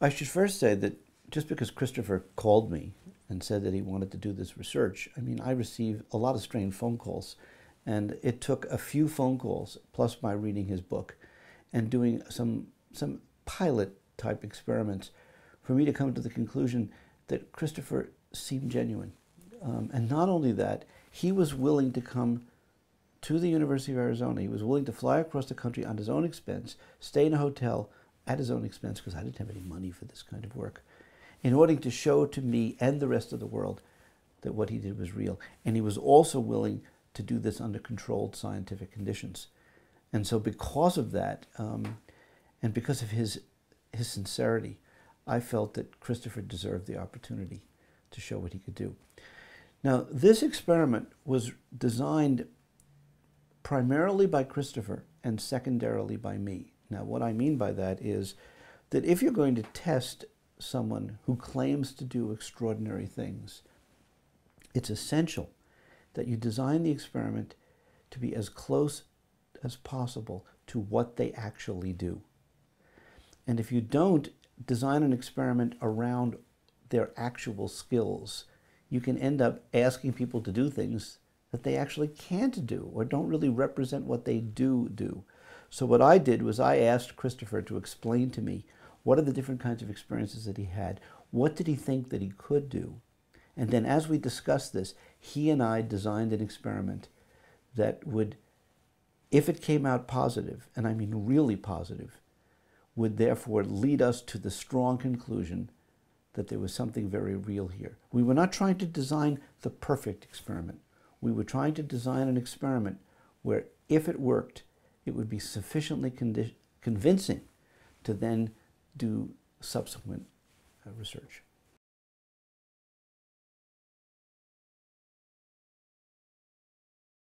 I should first say that just because Christopher called me and said that he wanted to do this research, I mean, I received a lot of strange phone calls. And it took a few phone calls, plus my reading his book and doing some pilot type experiments for me to come to the conclusion that Christopher seemed genuine. And not only that, he was willing to come to the University of Arizona. He was willing to fly across the country on his own expense, stay in a hotel at his own expense, because I didn't have any money for this kind of work, in order to show to me and the rest of the world that what he did was real. And he was also willing to do this under controlled scientific conditions. And so because of that, and because of his sincerity, I felt that Christopher deserved the opportunity to show what he could do. Now, this experiment was designed primarily by Christopher and secondarily by me. Now, what I mean by that is that if you're going to test someone who claims to do extraordinary things, it's essential that you design the experiment to be as close as possible to what they actually do. And if you don't design an experiment around their actual skills, you can end up asking people to do things that they actually can't do or don't really represent what they do. So what I did was I asked Christopher to explain to me what are the different kinds of experiences that he had, what did he think that he could do, and then as we discussed this, he and I designed an experiment that would, if it came out positive, and I mean really positive, would therefore lead us to the strong conclusion that there was something very real here. We were not trying to design the perfect experiment. We were trying to design an experiment where, if it worked, it would be sufficiently convincing to then do subsequent research.